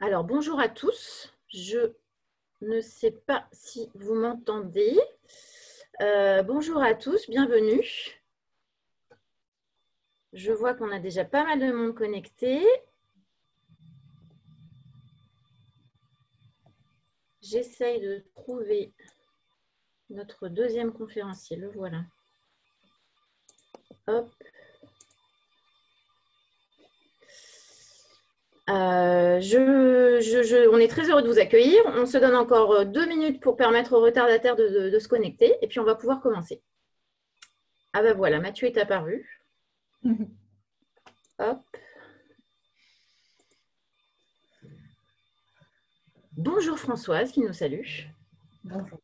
Alors, bonjour à tous. Je ne sais pas si vous m'entendez. Bonjour à tous, bienvenue. Je vois qu'on a déjà pas mal de monde connecté. J'essaye de trouver notre deuxième conférencier. Le voilà. Hop. On est très heureux de vous accueillir. On se donne encore 2 minutes pour permettre aux retardataires de se connecter et puis on va pouvoir commencer. Ah ben voilà, Mathieu est apparu. Hop. Bonjour Françoise qui nous salue. Bonjour.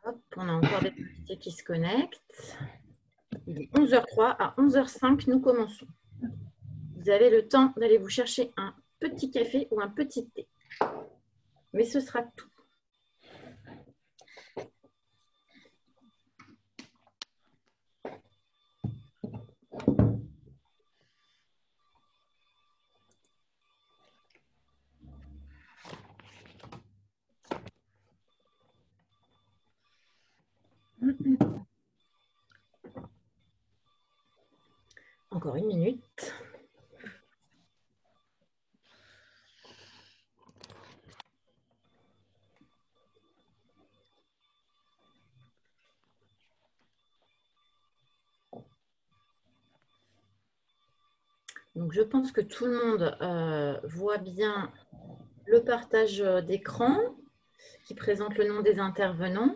Hop, on a encore des invités qui se connectent. Il est 11h03. À 11h05, nous commençons. Vous avez le temps d'aller vous chercher un petit café ou un petit thé. Mais ce sera tout. Encore 1 minute. Donc, je pense que tout le monde voit bien le partage d'écran qui présente le nom des intervenants.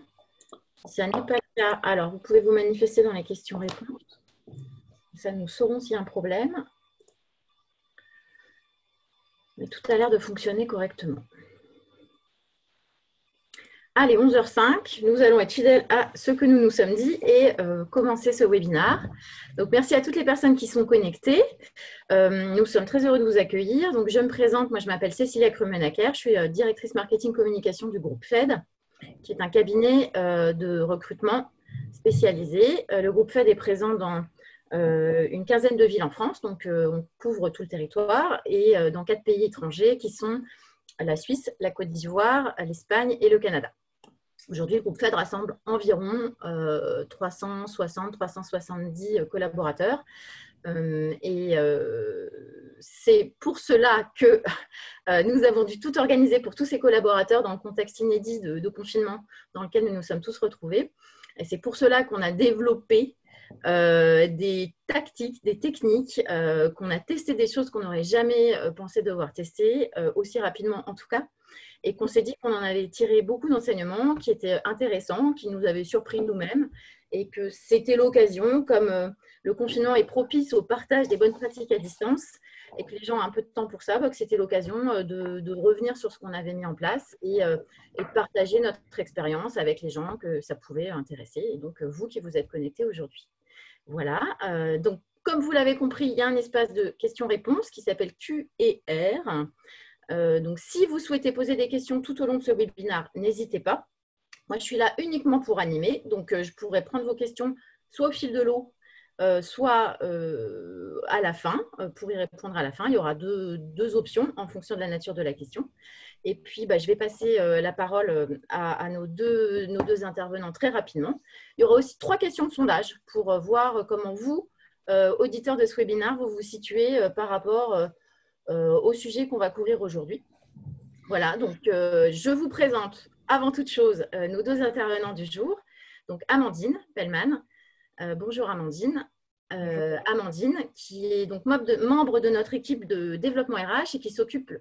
Si ça n'est pas le cas, alors vous pouvez vous manifester dans les questions-réponses. Ça, nous saurons s'il y a un problème. Mais tout a l'air de fonctionner correctement. Allez, 11h05, nous allons être fidèles à ce que nous nous sommes dit et commencer ce webinaire. Donc, merci à toutes les personnes qui sont connectées. Nous sommes très heureux de vous accueillir. Donc, je me présente, moi je m'appelle Cécilia Krumenacker, je suis directrice marketing communication du groupe FED, qui est un cabinet de recrutement spécialisé. Le groupe FED est présent dans une quinzaine de villes en France, donc on couvre tout le territoire, et dans 4 pays étrangers qui sont la Suisse, la Côte d'Ivoire, l'Espagne et le Canada. Aujourd'hui, le groupe FED rassemble environ 360-370 collaborateurs. C'est pour cela que nous avons dû tout organiser pour tous ces collaborateurs dans le contexte inédit de confinement dans lequel nous nous sommes tous retrouvés. Et c'est pour cela qu'on a développé des tactiques, des techniques, qu'on a testé des choses qu'on n'aurait jamais pensé devoir tester, aussi rapidement en tout cas, et qu'on s'est dit qu'on en avait tiré beaucoup d'enseignements qui étaient intéressants, qui nous avaient surpris nous-mêmes, et que c'était l'occasion, comme le confinement est propice au partage des bonnes pratiques à distance, et que les gens ont un peu de temps pour ça, que c'était l'occasion de revenir sur ce qu'on avait mis en place et de partager notre expérience avec les gens que ça pouvait intéresser, et donc vous qui vous êtes connectés aujourd'hui. Voilà, donc comme vous l'avez compris, il y a un espace de questions-réponses qui s'appelle Q&R. Donc, si vous souhaitez poser des questions tout au long de ce webinaire, n'hésitez pas. Moi, je suis là uniquement pour animer, donc je pourrais prendre vos questions soit au fil de l'eau, soit à la fin, pour y répondre à la fin. Il y aura deux options en fonction de la nature de la question. Et puis, je vais passer la parole à nos deux intervenants très rapidement. Il y aura aussi 3 questions de sondage pour voir comment vous, auditeurs de ce webinaire, vous vous situez par rapport au sujet qu'on va couvrir aujourd'hui. Voilà, donc je vous présente avant toute chose nos 2 intervenants du jour. Donc Amandine Pellman. Bonjour Amandine. Amandine, qui est donc membre de notre équipe de développement RH et qui s'occupe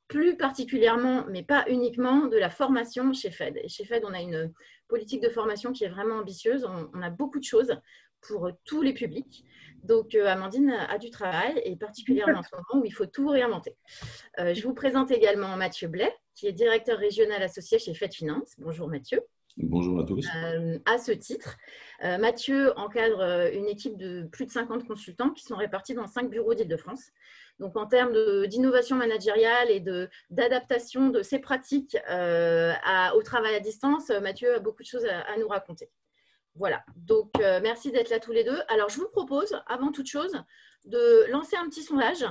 plus particulièrement, mais pas uniquement, de la formation chez FED. Et chez FED, on a une politique de formation qui est vraiment ambitieuse. On a beaucoup de choses pour tous les publics. Donc, Amandine a du travail, et particulièrement en ce moment où il faut tout réinventer. Je vous présente également Mathieu Blais, qui est directeur régional associé chez FED Finance. Bonjour Mathieu. Bonjour à tous. À ce titre. Mathieu encadre une équipe de plus de 50 consultants qui sont répartis dans 5 bureaux d'Île-de-France. Donc, en termes d'innovation managériale et d'adaptation de ses pratiques au travail à distance, Mathieu a beaucoup de choses à nous raconter. Voilà, donc merci d'être là tous les deux. Alors, je vous propose, avant toute chose, de lancer un petit sondage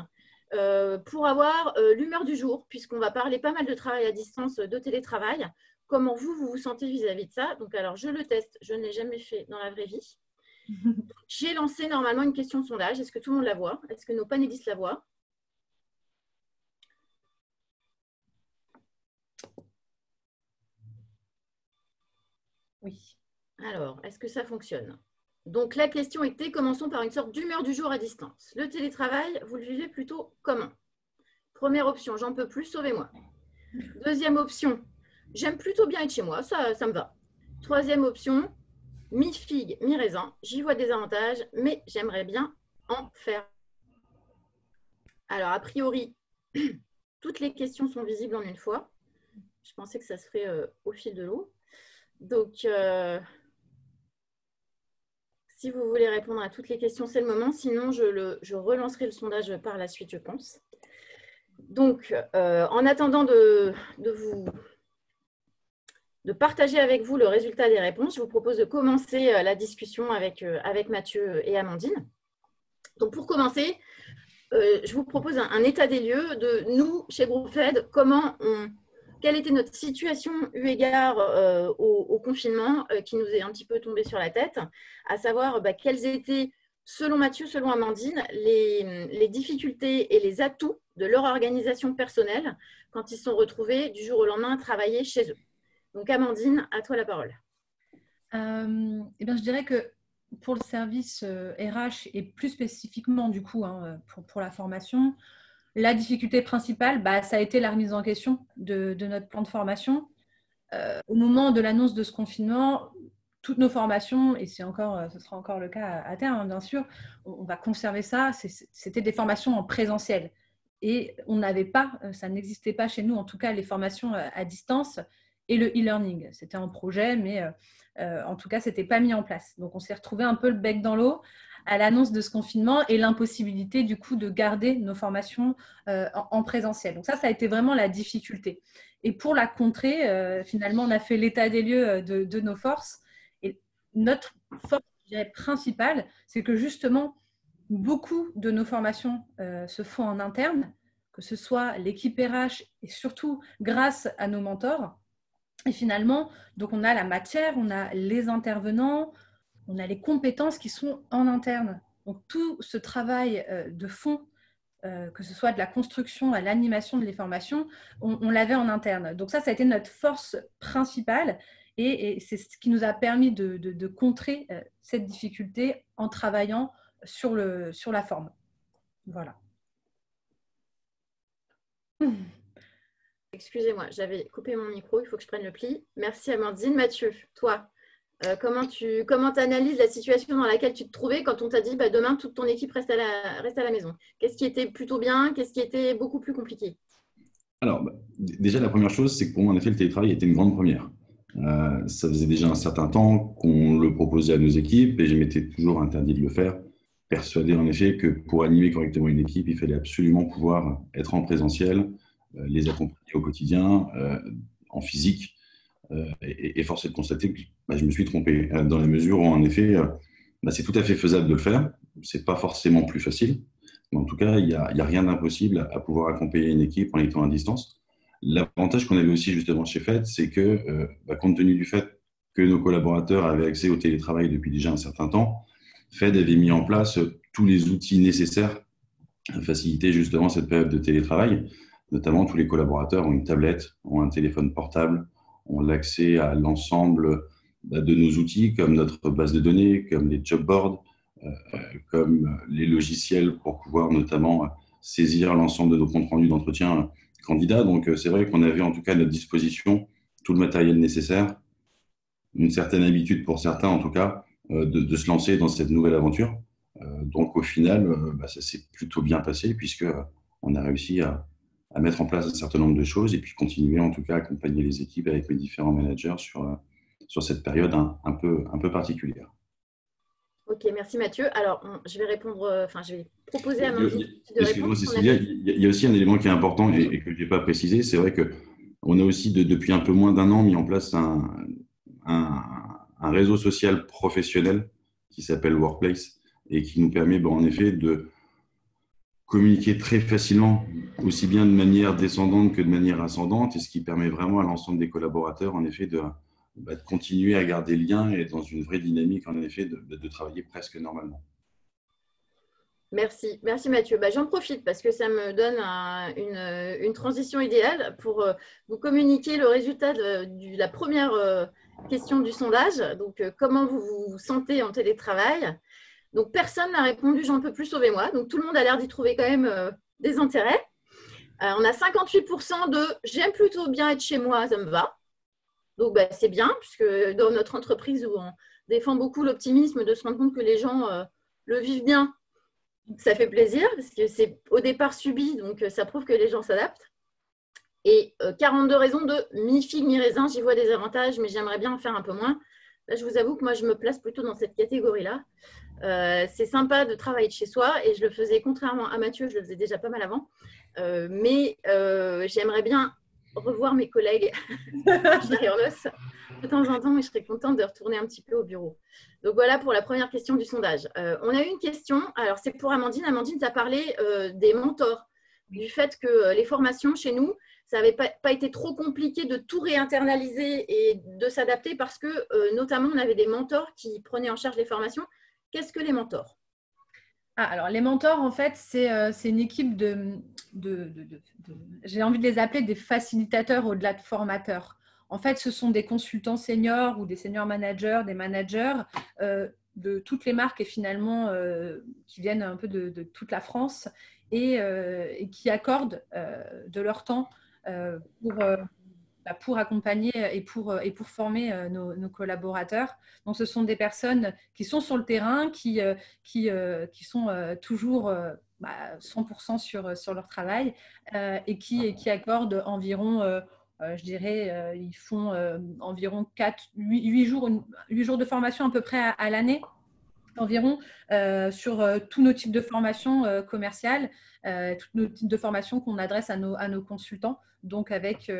pour avoir l'humeur du jour, puisqu'on va parler pas mal de travail à distance, de télétravail. Comment vous sentez vis-à-vis de ça? Donc, alors, je le teste. Je ne l'ai jamais fait dans la vraie vie. J'ai lancé normalement une question de sondage. Est-ce que tout le monde la voit? Est-ce que nos panélistes la voient? Oui. Alors, est-ce que ça fonctionne? Donc, la question était, commençons par une sorte d'humeur du jour à distance. Le télétravail, vous le vivez plutôt comment? Première option, j'en peux plus, sauvez-moi. Deuxième option, j'aime plutôt bien être chez moi, ça me va. Troisième option, mi-figue, mi-raisin, j'y vois des avantages, mais j'aimerais bien en faire. Alors, a priori, toutes les questions sont visibles en une fois. Je pensais que ça se ferait au fil de l'eau. Donc, si vous voulez répondre à toutes les questions, c'est le moment. Sinon, je relancerai le sondage par la suite, je pense. Donc, en attendant de partager avec vous le résultat des réponses, je vous propose de commencer la discussion avec Mathieu et Amandine. Donc, pour commencer, je vous propose un état des lieux de nous, chez GroupFed, quelle était notre situation eu égard au confinement qui nous est un petit peu tombé sur la tête, à savoir quelles étaient, selon Mathieu, selon Amandine, les difficultés et les atouts de leur organisation personnelle quand ils se sont retrouvés du jour au lendemain à travailler chez eux. Donc, Amandine, à toi la parole. Je dirais que pour le service RH et plus spécifiquement du coup pour la formation, la difficulté principale, ça a été la remise en question de notre plan de formation. Au moment de l'annonce de ce confinement, toutes nos formations, et ce sera encore le cas à terme, bien sûr, on va conserver ça. C'était des formations en présentiel. Et on n'avait pas, ça n'existait pas chez nous, en tout cas, les formations à distance et le e-learning. C'était un projet, mais en tout cas, ce n'était pas mis en place. Donc, on s'est retrouvé un peu le bec dans l'eau à l'annonce de ce confinement et l'impossibilité, du coup, de garder nos formations en présentiel. Donc, ça a été vraiment la difficulté. Et pour la contrer, finalement, on a fait l'état des lieux de nos forces. Et notre force, je dirais, principale, c'est que justement, beaucoup de nos formations se font en interne, que ce soit l'équipe RH et surtout grâce à nos mentors. Et finalement, donc on a la matière, on a les intervenants, on a les compétences qui sont en interne. Donc tout ce travail de fond, que ce soit de la construction à l'animation de les formations, on l'avait en interne. Donc ça a été notre force principale et c'est ce qui nous a permis de contrer cette difficulté en travaillant sur la forme. Voilà. Excusez-moi, j'avais coupé mon micro, il faut que je prenne le pli. Merci Amandine. Mathieu, toi, comment tu analyses la situation dans laquelle tu te trouvais quand on t'a dit demain toute ton équipe reste à la maison? Qu'est-ce qui était plutôt bien? Qu'est-ce qui était beaucoup plus compliqué? Alors, déjà, la première chose, c'est que pour moi, en effet, le télétravail était une grande première. Ça faisait déjà un certain temps qu'on le proposait à nos équipes et je m'étais toujours interdit de le faire, persuadé en effet que pour animer correctement une équipe, il fallait absolument pouvoir être en présentiel, les accompagner au quotidien, en physique. Et force est de constater que je me suis trompé, dans la mesure où, en effet, c'est tout à fait faisable de le faire. C'est pas forcément plus facile. Mais en tout cas, il n'y a rien d'impossible à pouvoir accompagner une équipe en étant à distance. L'avantage qu'on avait aussi justement chez FED, c'est que, compte tenu du fait que nos collaborateurs avaient accès au télétravail depuis déjà un certain temps, FED avait mis en place tous les outils nécessaires à faciliter justement cette période de télétravail. Notamment, tous les collaborateurs ont une tablette, ont un téléphone portable, ont l'accès à l'ensemble de nos outils, comme notre base de données, comme les job boards, comme les logiciels pour pouvoir notamment saisir l'ensemble de nos comptes rendus d'entretien candidats. Donc, c'est vrai qu'on avait en tout cas à notre disposition tout le matériel nécessaire, une certaine habitude pour certains en tout cas, de se lancer dans cette nouvelle aventure. Donc, au final, ça s'est plutôt bien passé puisque on a réussi à mettre en place un certain nombre de choses et puis continuer en tout cas à accompagner les équipes avec mes différents managers sur sur cette période un peu particulière. Ok, merci Mathieu. Alors, je vais répondre, je vais proposer à Amandine de Excuse-moi, répondre. Cécilia, il y a aussi un élément qui est important et que je n'ai pas précisé. C'est vrai qu'on a aussi, depuis un peu moins d'un an, mis en place un réseau social professionnel qui s'appelle Workplace et qui nous permet en effet de communiquer très facilement, aussi bien de manière descendante que de manière ascendante, et ce qui permet vraiment à l'ensemble des collaborateurs, en effet, de continuer à garder le lien et dans une vraie dynamique, en effet, de travailler presque normalement. Merci Mathieu. J'en profite parce que ça me donne une transition idéale pour vous communiquer le résultat de la première question du sondage. Donc, comment vous vous sentez en télétravail? Donc, personne n'a répondu « j'en peux plus, sauvez-moi ». Donc, tout le monde a l'air d'y trouver quand même des intérêts. On a 58% de « j'aime plutôt bien être chez moi, ça me va ». Donc, c'est bien, puisque dans notre entreprise où on défend beaucoup l'optimisme de se rendre compte que les gens le vivent bien, ça fait plaisir, parce que c'est au départ subi, donc ça prouve que les gens s'adaptent. Et 42 raisons de mi-figue, mi-raisin, j'y vois des avantages, mais j'aimerais bien en faire un peu moins. Là, je vous avoue que moi, je me place plutôt dans cette catégorie-là. C'est sympa de travailler de chez soi, et je le faisais, contrairement à Mathieu, je le faisais déjà pas mal avant. Mais j'aimerais bien revoir mes collègues derrière l'os de temps en temps, et je serais contente de retourner un petit peu au bureau. Donc voilà pour la première question du sondage. On a eu une question, alors c'est pour Amandine. Amandine, tu as parlé des mentors, du fait que les formations chez nous, ça n'avait pas été trop compliqué de tout réinternaliser et de s'adapter parce que notamment on avait des mentors qui prenaient en charge les formations. Qu'est-ce que les mentors? Alors, les mentors, en fait, c'est une équipe j'ai envie de les appeler des facilitateurs au-delà de formateurs. En fait, ce sont des consultants seniors ou des senior managers, des managers de toutes les marques et finalement qui viennent un peu de toute la France et qui accordent de leur temps pour accompagner et pour former nos collaborateurs. Donc, ce sont des personnes qui sont sur le terrain, qui sont toujours 100% sur leur travail et qui accordent environ, je dirais, ils font environ 8 jours de formation à peu près à l'année environ sur tous nos types de formations commerciales, tous nos types de formations qu'on adresse à nos consultants. Donc, avec,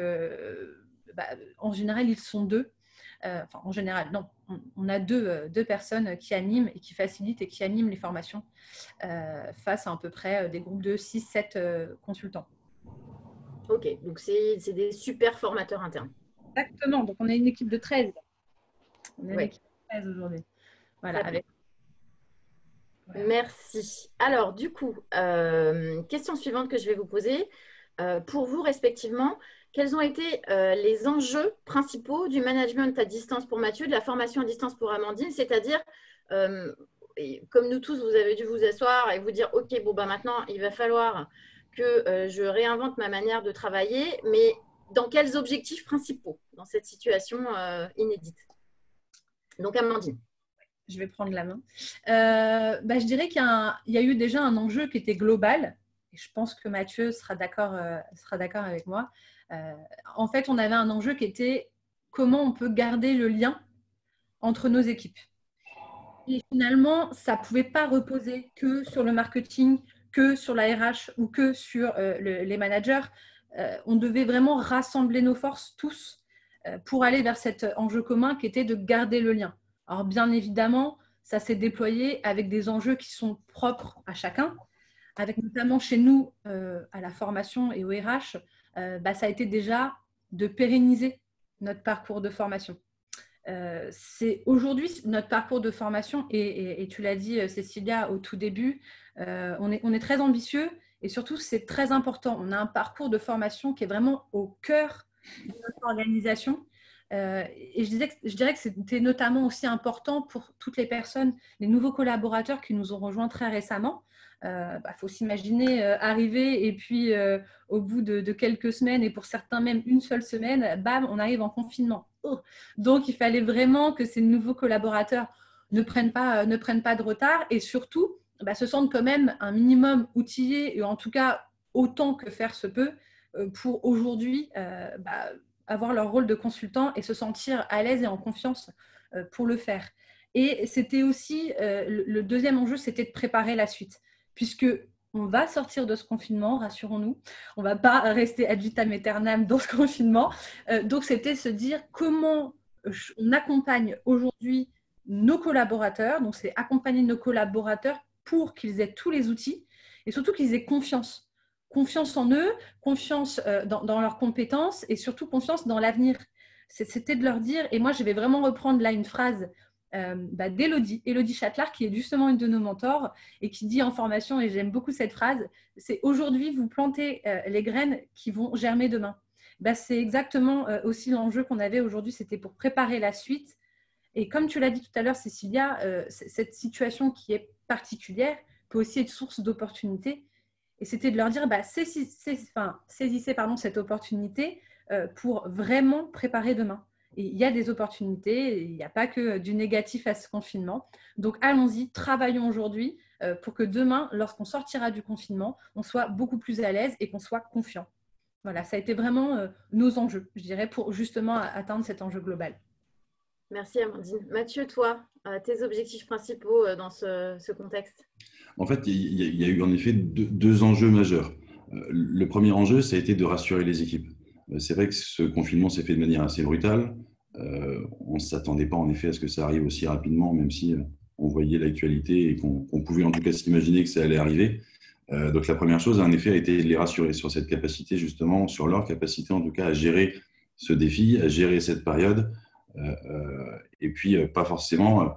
en général, ils sont deux. En général, non, on a deux personnes qui animent et qui facilitent et qui animent les formations face à peu près des groupes de 6-7 consultants. Ok, donc c'est des super formateurs internes. Exactement, donc on est une équipe de 13. On est une équipe de 13 aujourd'hui. Voilà, avec... Merci. Alors, du coup, question suivante que je vais vous poser. Pour vous, respectivement, quels ont été les enjeux principaux du management à distance pour Mathieu, de la formation à distance pour Amandine? C'est-à-dire, comme nous tous, vous avez dû vous asseoir et vous dire, OK, maintenant, il va falloir que je réinvente ma manière de travailler, mais dans quels objectifs principaux dans cette situation inédite? Donc, Amandine. Je vais prendre la main. Je dirais qu'il y a eu déjà un enjeu qui était global. Et je pense que Mathieu sera d'accord avec moi. En fait, on avait un enjeu qui était comment on peut garder le lien entre nos équipes. Et finalement, ça ne pouvait pas reposer que sur le marketing, que sur la RH ou que sur les managers. On devait vraiment rassembler nos forces tous pour aller vers cet enjeu commun qui était de garder le lien. Alors, bien évidemment, ça s'est déployé avec des enjeux qui sont propres à chacun, avec notamment chez nous, à la formation et au RH, ça a été déjà de pérenniser notre parcours de formation. C'est aujourd'hui notre parcours de formation, et tu l'as dit, Cécilia, au tout début, on est très ambitieux et surtout, c'est très important. On a un parcours de formation qui est vraiment au cœur de notre organisation. Et je dirais que c'était notamment aussi important pour toutes les personnes, les nouveaux collaborateurs qui nous ont rejoints très récemment. Faut s'imaginer arriver et puis au bout de quelques semaines et pour certains même une seule semaine, bam, on arrive en confinement. Donc, il fallait vraiment que ces nouveaux collaborateurs ne prennent pas de retard et surtout se sentent quand même un minimum outillés et en tout cas autant que faire se peut pour aujourd'hui avoir leur rôle de consultant et se sentir à l'aise et en confiance pour le faire. Et c'était aussi, le deuxième enjeu, c'était de préparer la suite, puisque on va sortir de ce confinement, rassurons-nous. On ne va pas rester ad vitam aeternam dans ce confinement. Donc, c'était se dire comment on accompagne aujourd'hui nos collaborateurs. Donc, c'est accompagner nos collaborateurs pour qu'ils aient tous les outils et surtout qu'ils aient confiance. Confiance en eux, confiance dans leurs compétences et surtout confiance dans l'avenir. C'était de leur dire, et moi, je vais vraiment reprendre là une phrase d'Élodie Châtelard, qui est justement une de nos mentors et qui dit en formation, et j'aime beaucoup cette phrase, c'est aujourd'hui vous plantez les graines qui vont germer demain. C'est exactement aussi l'enjeu qu'on avait aujourd'hui, c'était pour préparer la suite. Et comme tu l'as dit tout à l'heure, Cécilia, cette situation qui est particulière peut aussi être source d'opportunités. Et c'était de leur dire, saisissez cette opportunité pour vraiment préparer demain. Et il y a des opportunités, il n'y a pas que du négatif à ce confinement. Donc, allons-y, travaillons aujourd'hui pour que demain, lorsqu'on sortira du confinement, on soit beaucoup plus à l'aise et qu'on soit confiant. Voilà, ça a été vraiment nos enjeux, je dirais, pour justement atteindre cet enjeu global. Merci Amandine. Mathieu, toi, tes objectifs principaux dans ce contexte? En fait, il y a eu en effet deux enjeux majeurs. Le premier enjeu, ça a été de rassurer les équipes. C'est vrai que ce confinement s'est fait de manière assez brutale. On ne s'attendait pas en effet à ce que ça arrive aussi rapidement, même si on voyait l'actualité et qu'on pouvait en tout cas s'imaginer que ça allait arriver. Donc la première chose, en effet, a été de les rassurer sur cette capacité, justement, sur leur capacité en tout cas à gérer ce défi, à gérer cette période, et puis pas forcément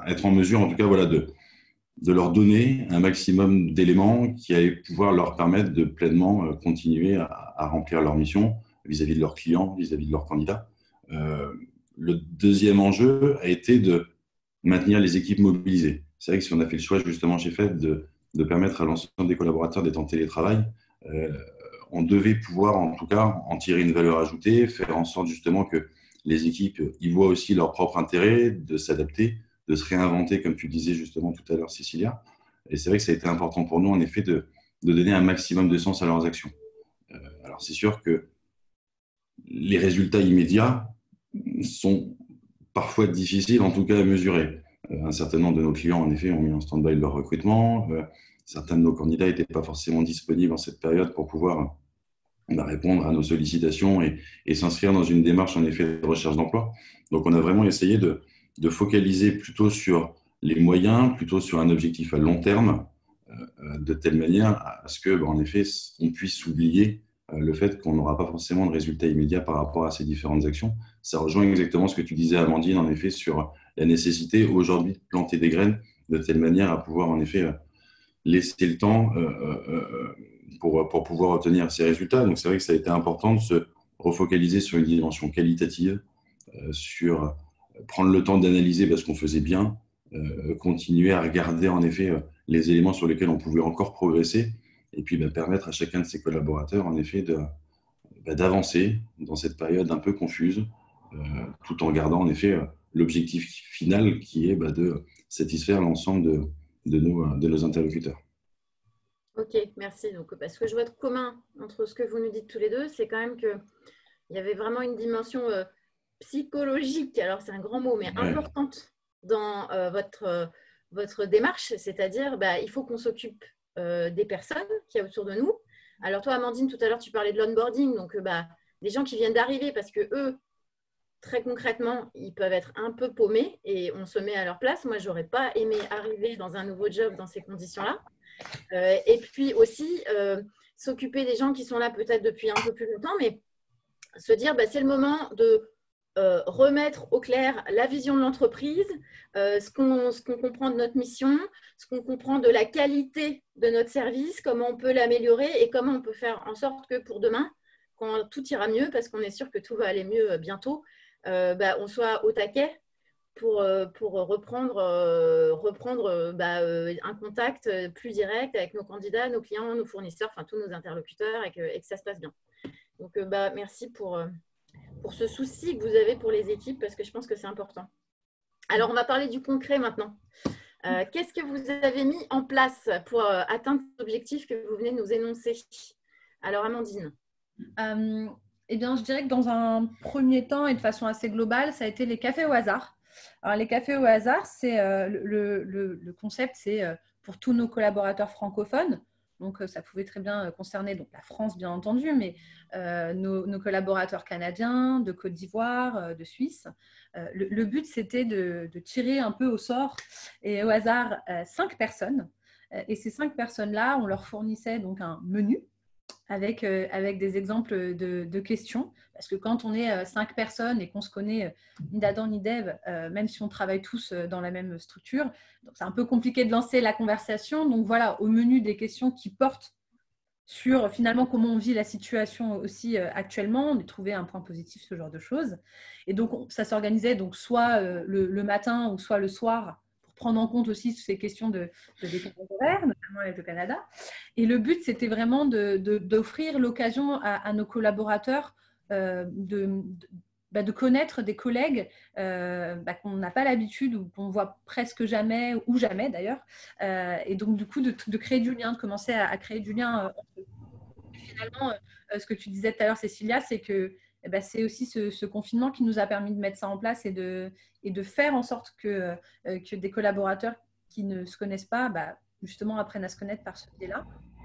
être en mesure, en tout cas, voilà, de leur donner un maximum d'éléments qui allaient pouvoir leur permettre de pleinement continuer à remplir leur mission vis-à-vis de leurs clients, vis-à-vis de leurs candidats. Le deuxième enjeu a été de maintenir les équipes mobilisées. C'est vrai que si on a fait le choix justement chez FED de permettre à l'ensemble des collaborateurs d'être en télétravail, on devait pouvoir en tout cas en tirer une valeur ajoutée, faire en sorte justement que les équipes y voient aussi leur propre intérêt de s'adapter, de se réinventer, comme tu disais justement tout à l'heure, Cécilia. Et c'est vrai que ça a été important pour nous, en effet, de donner un maximum de sens à leurs actions. Alors, c'est sûr que les résultats immédiats sont parfois difficiles, en tout cas, à mesurer. Un certain nombre de nos clients, en effet, ont mis en stand-by leur recrutement. Certains de nos candidats n'étaient pas forcément disponibles en cette période pour pouvoir répondre à nos sollicitations et s'inscrire dans une démarche, en effet, de recherche d'emploi. Donc, on a vraiment essayé de focaliser plutôt sur les moyens, plutôt sur un objectif à long terme, de telle manière à ce que, en effet, on puisse oublier le fait qu'on n'aura pas forcément de résultats immédiats par rapport à ces différentes actions. Ça rejoint exactement ce que tu disais, Amandine, en effet, sur la nécessité aujourd'hui de planter des graines de telle manière à pouvoir, en effet, laisser le temps pour pouvoir obtenir ces résultats. Donc, c'est vrai que ça a été important de se refocaliser sur une dimension qualitative, sur prendre le temps d'analyser ce qu'on faisait bien, continuer à regarder en effet les éléments sur lesquels on pouvait encore progresser et puis permettre à chacun de ses collaborateurs en effet d'avancer dans cette période un peu confuse tout en gardant en effet l'objectif final qui est de satisfaire l'ensemble de nos interlocuteurs. Ok, merci. Donc, ce que je vois de commun entre ce que vous nous dites tous les deux, c'est quand même qu'il y avait vraiment une dimension psychologique, alors c'est un grand mot, mais importante dans votre démarche, c'est-à-dire il faut qu'on s'occupe des personnes qu'il y a autour de nous. Alors toi, Amandine, tout à l'heure, tu parlais de l'onboarding, donc des gens qui viennent d'arriver parce que eux, très concrètement, ils peuvent être un peu paumés et on se met à leur place. Moi, je n'aurais pas aimé arriver dans un nouveau job dans ces conditions-là. Et puis aussi, s'occuper des gens qui sont là peut-être depuis un peu plus longtemps, mais se dire c'est le moment de remettre au clair la vision de l'entreprise, ce qu'on comprend de notre mission, ce qu'on comprend de la qualité de notre service, comment on peut l'améliorer et comment on peut faire en sorte que pour demain, quand tout ira mieux, parce qu'on est sûr que tout va aller mieux bientôt, on soit au taquet pour reprendre un contact plus direct avec nos candidats, nos clients, nos fournisseurs, enfin tous nos interlocuteurs et que ça se passe bien. Donc, merci pour ce souci que vous avez pour les équipes parce que je pense que c'est important. Alors, on va parler du concret maintenant. Qu'est-ce que vous avez mis en place pour atteindre cet objectif que vous venez de nous énoncer? Alors, Amandine. Eh bien, je dirais que dans un premier temps et de façon assez globale, ça a été les cafés au hasard. Alors, les cafés au hasard, c'est le concept, c'est pour tous nos collaborateurs francophones. Donc, ça pouvait très bien concerner donc, la France, bien entendu, mais nos collaborateurs canadiens, de Côte d'Ivoire, de Suisse. Le but, c'était de tirer un peu au sort et au hasard 5 personnes. Et ces 5 personnes-là, on leur fournissait donc un menu avec des exemples de questions. Parce que quand on est 5 personnes et qu'on se connaît ni d'Adam ni d'Ève, même si on travaille tous dans la même structure, c'est un peu compliqué de lancer la conversation. Donc voilà, au menu des questions qui portent sur finalement comment on vit la situation aussi actuellement, de trouver un point positif, ce genre de choses. Et donc, ça s'organisait donc soit le matin ou soit le soir pour prendre en compte aussi ces questions de décalage horaire, notamment avec le Canada. Et le but, c'était vraiment d'offrir l'occasion à nos collaborateurs de connaître des collègues qu'on n'a pas l'habitude ou qu'on voit presque jamais ou jamais d'ailleurs. Et donc, du coup, de créer du lien, de commencer à créer du lien entre eux. Finalement, ce que tu disais tout à l'heure, Cécilia, c'est que c'est aussi ce confinement qui nous a permis de mettre ça en place et de faire en sorte que des collaborateurs qui ne se connaissent pas, justement, apprennent à se connaître par ce biais-là.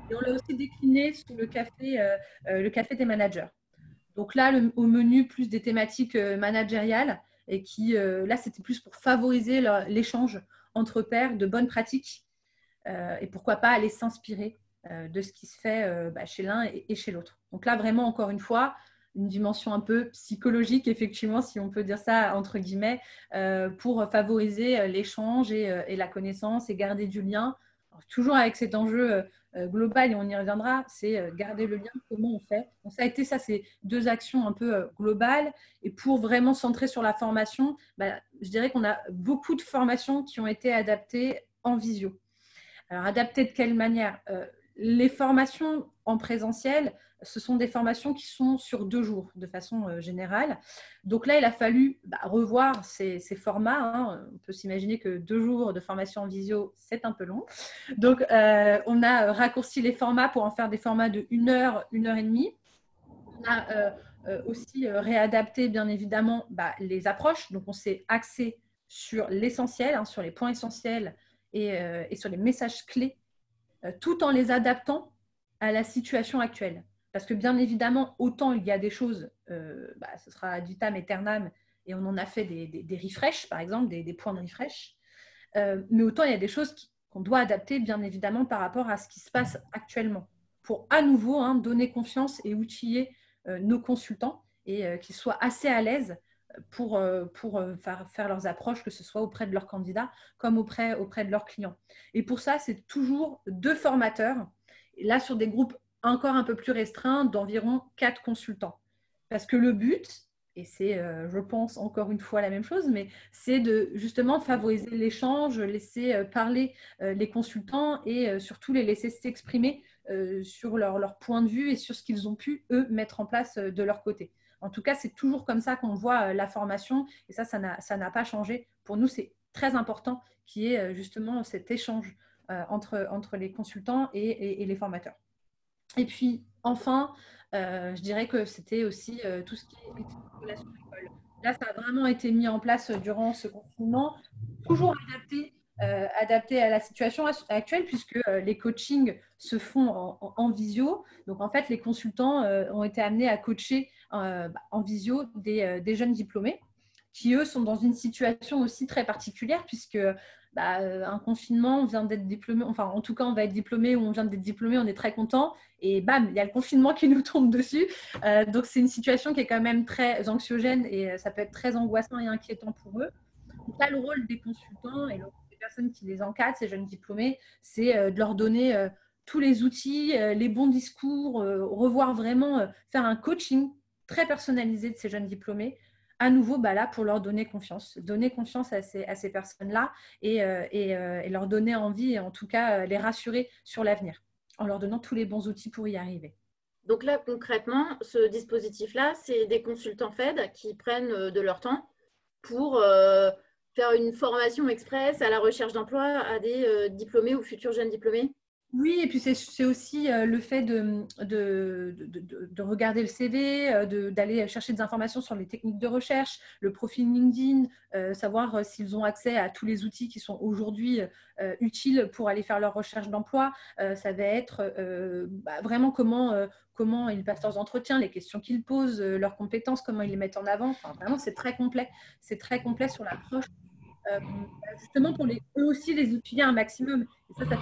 Et on l'a aussi décliné sous le café des managers. Donc là, au menu, plus des thématiques managériales et qui, là, c'était plus pour favoriser l'échange entre pairs de bonnes pratiques et pourquoi pas aller s'inspirer de ce qui se fait chez l'un et chez l'autre. Donc là, vraiment, encore une fois, une dimension un peu psychologique, effectivement, si on peut dire ça entre guillemets, pour favoriser l'échange et la connaissance et garder du lien. Alors, toujours avec cet enjeu global, et on y reviendra, c'est garder le lien, comment on fait. Donc, ça a été ça, c'est 2 actions un peu globales. Et pour vraiment centrer sur la formation, je dirais qu'on a beaucoup de formations qui ont été adaptées en visio. Alors, adaptées de quelle manière les formations en présentiel, ce sont des formations qui sont sur 2 jours de façon générale. Donc là, il a fallu revoir ces formats. Hein. On peut s'imaginer que 2 jours de formation en visio, c'est un peu long. Donc, on a raccourci les formats pour en faire des formats de 1 heure, 1 heure et demie. On a aussi réadapté, bien évidemment, les approches. Donc, on s'est axé sur l'essentiel, hein, sur les points essentiels et sur les messages clés tout en les adaptant à la situation actuelle. Parce que bien évidemment, autant il y a des choses, ce sera ad vitam aeternam, et on en a fait des refresh, par exemple, des points de refresh, mais autant il y a des choses qu'on doit adapter, bien évidemment, par rapport à ce qui se passe actuellement, pour à nouveau donner confiance et outiller nos consultants et qu'ils soient assez à l'aise pour faire leurs approches, que ce soit auprès de leurs candidats comme auprès de leurs clients. Et pour ça, c'est toujours 2 formateurs, et là sur des groupes encore un peu plus restreints d'environ 4 consultants. Parce que le but, et c'est, je pense, encore une fois la même chose, mais c'est de justement favoriser l'échange, laisser parler les consultants et surtout les laisser s'exprimer sur leur point de vue et sur ce qu'ils ont pu, eux, mettre en place de leur côté. En tout cas, c'est toujours comme ça qu'on voit la formation et ça n'a pas changé. Pour nous, c'est très important qu'il y ait justement cet échange entre les consultants et les formateurs. Et puis, enfin, je dirais que c'était aussi tout ce qui est relation école. Là, ça a vraiment été mis en place durant ce confinement, toujours adapté à la situation actuelle, puisque les coachings se font en visio. Donc, en fait, les consultants ont été amenés à coacher en visio des jeunes diplômés qui, eux, sont dans une situation aussi très particulière, puisque un confinement, on vient d'être diplômé, enfin, en tout cas, on va être diplômé ou on vient d'être diplômé, on est très content, et bam, il y a le confinement qui nous tombe dessus. Donc, c'est une situation qui est quand même très anxiogène et ça peut être très angoissant et inquiétant pour eux. Donc là, le rôle des consultants et le rôle des personnes qui les encadrent, ces jeunes diplômés, c'est de leur donner tous les outils, les bons discours, revoir vraiment, faire un coaching très personnalisé de ces jeunes diplômés, à nouveau là pour leur donner confiance à ces personnes-là et leur donner envie et en tout cas les rassurer sur l'avenir en leur donnant tous les bons outils pour y arriver. Donc là, concrètement, ce dispositif-là, c'est des consultants FED qui prennent de leur temps pour faire une formation express à la recherche d'emploi à des diplômés ou futurs jeunes diplômés? Oui, et puis c'est aussi le fait de regarder le CV, d'aller chercher des informations sur les techniques de recherche, le profil LinkedIn, savoir s'ils ont accès à tous les outils qui sont aujourd'hui utiles pour aller faire leur recherche d'emploi. Ça va être vraiment comment ils passent leurs entretiens, les questions qu'ils posent, leurs compétences, comment ils les mettent en avant. Enfin, vraiment, c'est très complet. C'est très complet sur l'approche, justement pour eux aussi les outiller un maximum. Et ça fait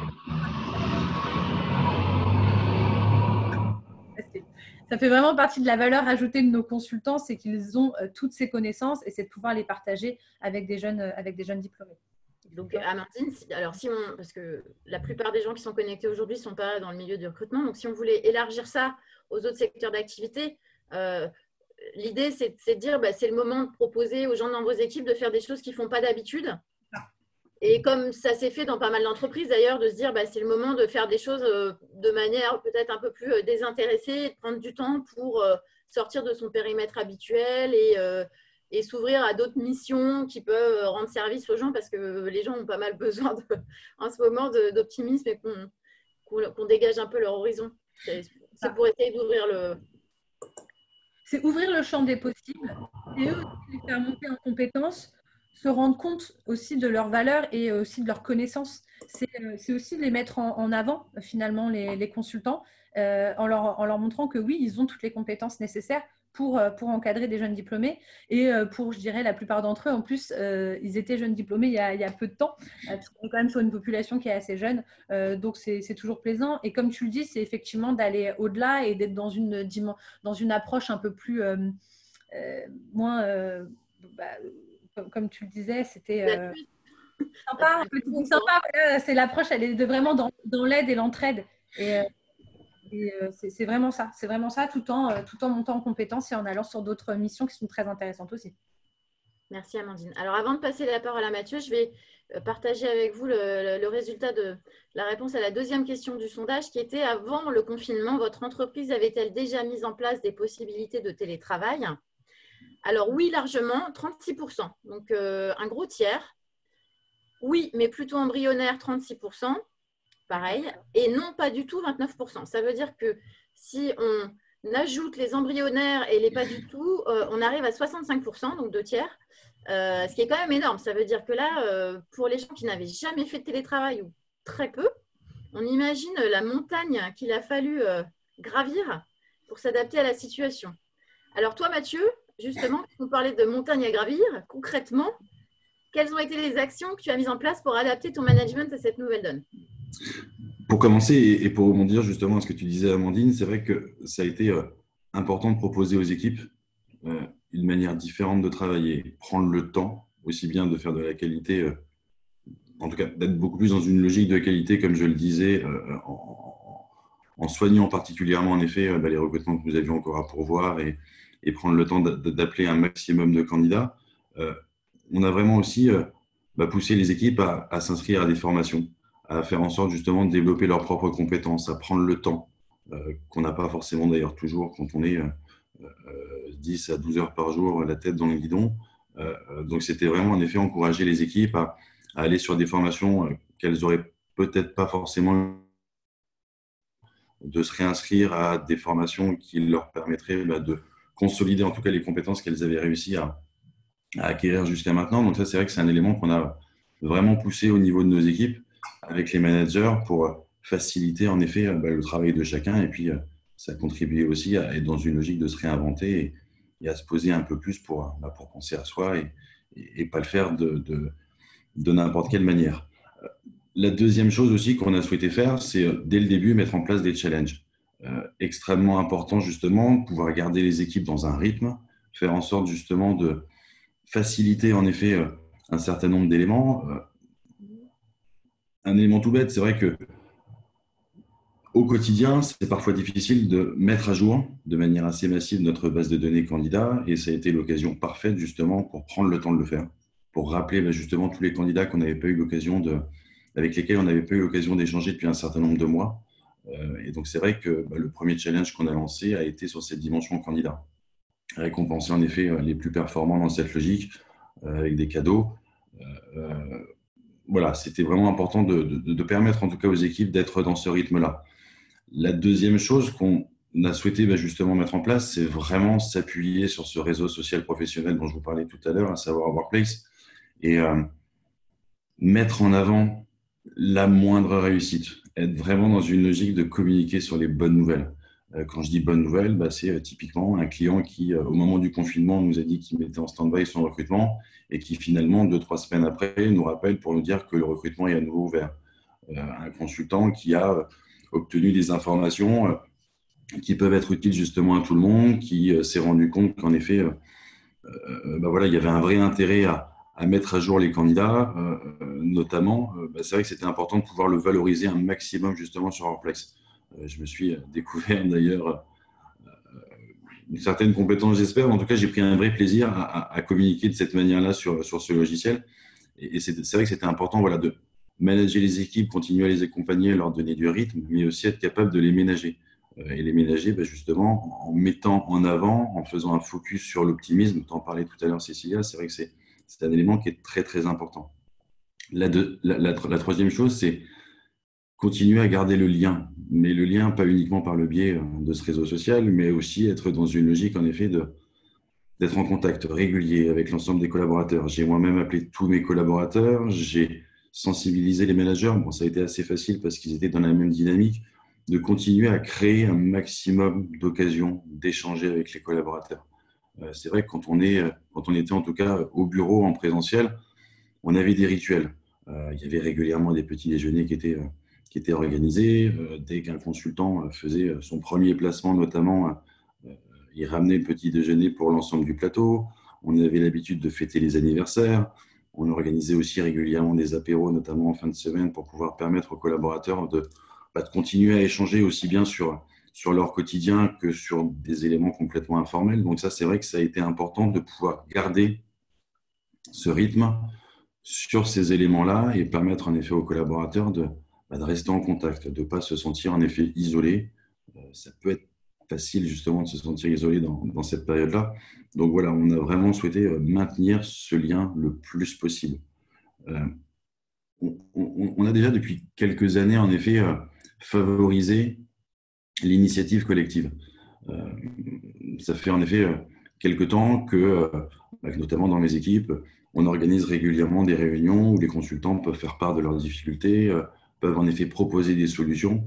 Ça fait vraiment partie de la valeur ajoutée de nos consultants, c'est qu'ils ont toutes ces connaissances et c'est de pouvoir les partager avec des jeunes diplômés. Donc, Amandine, parce que la plupart des gens qui sont connectés aujourd'hui ne sont pas dans le milieu du recrutement, donc si on voulait élargir ça aux autres secteurs d'activité, l'idée, c'est de dire c'est le moment de proposer aux gens dans vos équipes de faire des choses qu'ils ne font pas d'habitude. Et comme ça s'est fait dans pas mal d'entreprises d'ailleurs, de se dire c'est le moment de faire des choses de manière peut-être un peu plus désintéressée, de prendre du temps pour sortir de son périmètre habituel et s'ouvrir à d'autres missions qui peuvent rendre service aux gens, parce que les gens ont pas mal besoin en ce moment d'optimisme et qu'on dégage un peu leur horizon. C'est pour essayer d'ouvrir C'est ouvrir le champ des possibles et eux aussi les faire monter en compétences, se rendre compte aussi de leurs valeurs et aussi de leurs connaissances. C'est aussi de les mettre en avant, finalement, les consultants, en leur montrant que oui, ils ont toutes les compétences nécessaires pour encadrer des jeunes diplômés. Et pour, je dirais, la plupart d'entre eux, en plus, ils étaient jeunes diplômés il y a peu de temps, parce qu'on est quand même sur une population qui est assez jeune. Donc, c'est toujours plaisant. Et comme tu le dis, c'est effectivement d'aller au-delà et d'être dans une approche un peu plus moins… comme tu le disais, c'était sympa, sympa. C'est l'approche, elle est vraiment dans l'aide et l'entraide. Et c'est vraiment ça. C'est vraiment ça, tout en montant en compétences et en allant sur d'autres missions qui sont très intéressantes aussi. Merci Amandine. Alors avant de passer la parole à Mathieu, je vais partager avec vous le résultat de la réponse à la deuxième question du sondage, qui était: avant le confinement, votre entreprise avait-elle déjà mis en place des possibilités de télétravail? Alors oui, largement, 36%, donc un gros tiers. Oui, mais plutôt embryonnaire, 36%, pareil. Et non, pas du tout, 29%. Ça veut dire que si on ajoute les embryonnaires et les pas du tout, on arrive à 65%, donc 2 tiers, ce qui est quand même énorme. Ça veut dire que là, pour les gens qui n'avaient jamais fait de télétravail ou très peu, on imagine la montagne qu'il a fallu gravir pour s'adapter à la situation. Alors toi, Mathieu, justement, on parlait de montagne à gravir. Concrètement, quelles ont été les actions que tu as mises en place pour adapter ton management à cette nouvelle donne? Pour commencer et pour rebondir justement à ce que tu disais, Amandine, c'est vrai que ça a été important de proposer aux équipes une manière différente de travailler, prendre le temps aussi bien de faire de la qualité, en tout cas d'être beaucoup plus dans une logique de qualité, comme je le disais, en soignant particulièrement en effet les recrutements que nous avions encore à pourvoir et prendre le temps d'appeler un maximum de candidats. On a vraiment aussi poussé les équipes à s'inscrire à des formations, à faire en sorte justement de développer leurs propres compétences, à prendre le temps, qu'on n'a pas forcément d'ailleurs toujours quand on est 10 à 12 heures par jour, la tête dans le guidon. Donc c'était vraiment en effet encourager les équipes à aller sur des formations qu'elles n'auraient peut-être pas forcément, de se réinscrire à des formations qui leur permettraient de consolider en tout cas les compétences qu'elles avaient réussi à acquérir jusqu'à maintenant. Donc ça, c'est vrai que c'est un élément qu'on a vraiment poussé au niveau de nos équipes avec les managers pour faciliter en effet le travail de chacun. Et puis, ça contribuait aussi à être dans une logique de se réinventer et à se poser un peu plus pour penser à soi et pas le faire de n'importe quelle manière. La deuxième chose aussi qu'on a souhaité faire, c'est dès le début mettre en place des challenges. Extrêmement important justement, pouvoir garder les équipes dans un rythme, faire en sorte justement de faciliter en effet un certain nombre d'éléments. Un élément tout bête, c'est vrai que au quotidien, c'est parfois difficile de mettre à jour de manière assez massive notre base de données candidats, et ça a été l'occasion parfaite justement pour prendre le temps de le faire, pour rappeler justement tous les candidats qu'on n'avait pas eu l'occasion avec lesquels on n'avait pas eu l'occasion d'échanger depuis un certain nombre de mois. Et donc c'est vrai que le premier challenge qu'on a lancé a été sur cette dimension candidat, récompenser en effet les plus performants dans cette logique avec des cadeaux. voilà, c'était vraiment important de permettre en tout cas aux équipes d'être dans ce rythme-là. La deuxième chose qu'on a souhaité justement mettre en place, c'est vraiment s'appuyer sur ce réseau social professionnel dont je vous parlais tout à l'heure, à savoir Workplace, et mettre en avant la moindre réussite, être vraiment dans une logique de communiquer sur les bonnes nouvelles. Quand je dis bonnes nouvelles, c'est typiquement un client qui, au moment du confinement, nous a dit qu'il mettait en stand-by son recrutement et qui finalement, 2-3 semaines après, nous rappelle pour nous dire que le recrutement est à nouveau ouvert. Un consultant qui a obtenu des informations qui peuvent être utiles justement à tout le monde, qui s'est rendu compte qu'en effet, voilà, il y avait un vrai intérêt à mettre à jour les candidats, notamment. C'est vrai que c'était important de pouvoir le valoriser un maximum justement sur Workplace. Je me suis découvert d'ailleurs une certaine compétence, j'espère, mais en tout cas, j'ai pris un vrai plaisir à communiquer de cette manière-là sur ce logiciel. Et c'est vrai que c'était important, voilà, de manager les équipes, continuer à les accompagner, leur donner du rythme, mais aussi être capable de les ménager. Et les ménager, justement, en mettant en avant, en faisant un focus sur l'optimisme. Tu en parlais tout à l'heure, Cécilia, c'est vrai que c'est un élément qui est très, très important. La troisième chose, c'est continuer à garder le lien, mais le lien pas uniquement par le biais de ce réseau social, mais aussi être dans une logique, en effet, d'être en contact régulier avec l'ensemble des collaborateurs. J'ai moi-même appelé tous mes collaborateurs, j'ai sensibilisé les managers. Bon, ça a été assez facile parce qu'ils étaient dans la même dynamique, de continuer à créer un maximum d'occasions d'échanger avec les collaborateurs. C'est vrai que quand on était en tout cas au bureau en présentiel, on avait des rituels. Il y avait régulièrement des petits déjeuners qui étaient organisés. Dès qu'un consultant faisait son premier placement, notamment, il ramenait le petit déjeuner pour l'ensemble du plateau. On avait l'habitude de fêter les anniversaires. On organisait aussi régulièrement des apéros, notamment en fin de semaine, pour pouvoir permettre aux collaborateurs de continuer à échanger aussi bien sur leur quotidien que sur des éléments complètement informels. Donc ça, c'est vrai que ça a été important de pouvoir garder ce rythme sur ces éléments-là et permettre en effet aux collaborateurs de rester en contact, de ne pas se sentir en effet isolé. Ça peut être facile justement de se sentir isolé dans cette période-là. Donc voilà, on a vraiment souhaité maintenir ce lien le plus possible. On a déjà depuis quelques années en effet favorisé l'initiative collective. Ça fait en effet quelques temps que, notamment dans mes équipes, on organise régulièrement des réunions où les consultants peuvent faire part de leurs difficultés, peuvent en effet proposer des solutions.